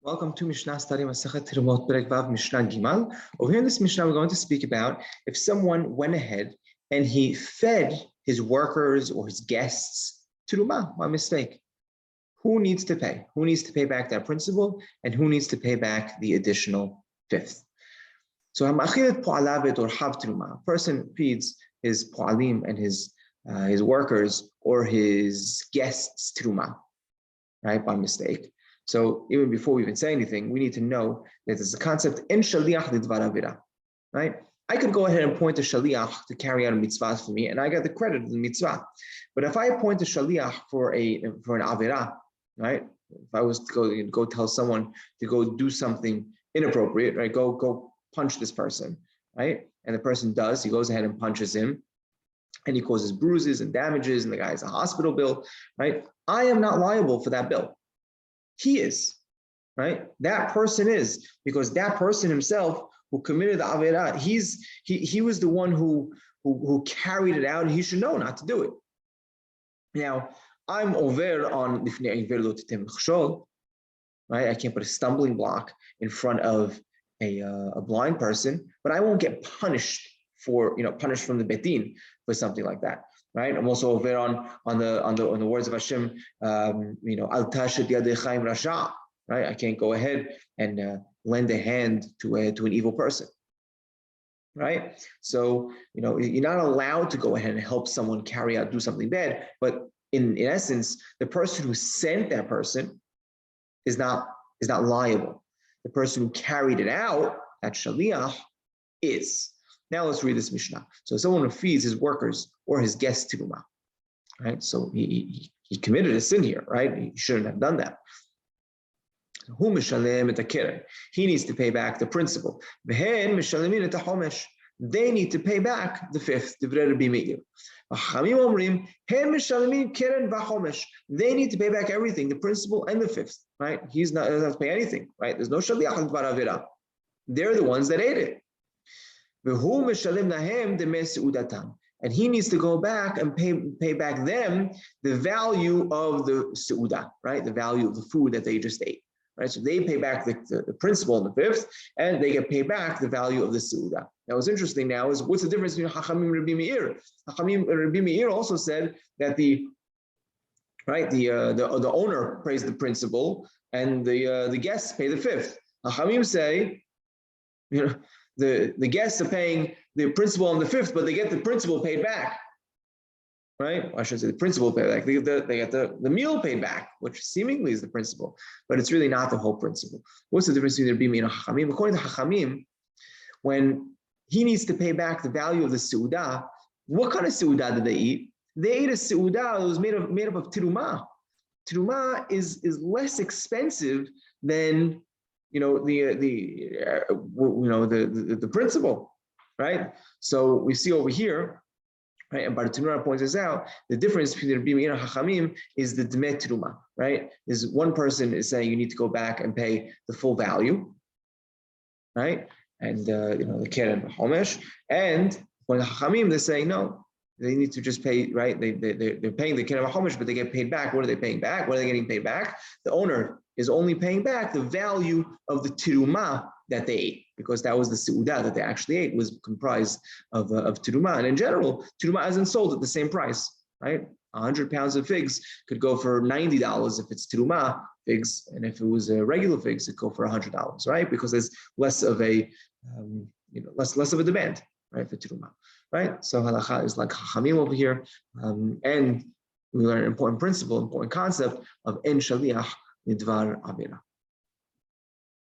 Welcome to Mishna study Masachet Terumot Perek Vav Mishna Gimal. Over here in this Mishnah, we're going to speak about if someone went ahead and he fed his workers or his guests Teruma by mistake. Who needs to pay? Who needs to pay back that principal, and who needs to pay back the additional fifth? So Hamachilet Po'alavet or Hav Teruma. A person feeds his Po'alim and his workers or his guests Teruma, right, by mistake. So even before we even say anything, we need to know that there's a concept in shaliach lidvar avira, right? I could go ahead and appoint a shaliach to carry out a mitzvah for me, and I got the credit of the mitzvah. But if I appoint a shaliach for an avira, right? If I was to go tell someone to go do something inappropriate, right? Go punch this person, right? And the person does. He goes ahead and punches him, and he causes bruises and damages, and the guy has a hospital bill, right? I am not liable for that bill. He is, right? That person is, because that person himself who committed the avera, he was the one who carried it out, and he should know not to do it. Now, I'm over on right? I can't put a stumbling block in front of a blind person, but I won't get punished from the betin for something like that. Right. I'm also over on the words of Hashem. Al tashet yadecha rasha. Right. I can't go ahead and lend a hand to an evil person. Right. So you're not allowed to go ahead and help someone do something bad. But in essence, the person who sent that person is not liable. The person who carried it out, that shaliach, is. Now let's read this Mishnah. So someone who feeds his workers or his guests Teruma, right? So he committed a sin here, right? He shouldn't have done that. He needs to pay back the principal. They need to pay back the fifth. They need to pay back everything, the principal and the fifth, right? He doesn't have to pay anything, right? There's no shaliach al dvar avira. They're the ones that ate it. And he needs to go back and pay back them the value of the seudah, right? The value of the food that they just ate, right? So they pay back the principal in the fifth, and they get paid back the value of the seudah. Now, what's interesting now is what's the difference between Hachamim and Rabbi Meir? Hachamim and Rabbi Meir also said that the owner pays the principal and the guests pay the fifth. Hachamim say, the guests are paying the principal on the fifth, but they get the principal paid back, right? I should say the principal paid back. They get the meal paid back, which seemingly is the principal, but it's really not the whole principal. What's the difference between Rabbi Meir and Hachamim? According to Hachamim, when he needs to pay back the value of the seudah, what kind of seudah did they eat? They ate a seudah that was made up of teruma. Teruma is less expensive than the principle, right? So we see over here, right? And Bartanura points this out. The difference between Rabbi Meir and Hachamim is the dmet teruma, right? Is one person is saying you need to go back and pay the full value, right? And the keren and the homesh. And when the Hachamim, they're saying no, they need to just pay, right? They're paying the keren and homesh, but they get paid back. What are they paying back? What are they getting paid back? The owner is only paying back the value of the teruma that they ate, because that was the seudah that they actually ate, was comprised of teruma. And in general, teruma isn't sold at the same price, right? 100 pounds of figs could go for $90 if it's teruma figs, and if it was regular figs, it'd go for $100, right? Because there's less of a less of a demand, right, for teruma, right? So halacha is like hachamim over here, and we learn an important principle, important concept of en shaliach lidvar avera.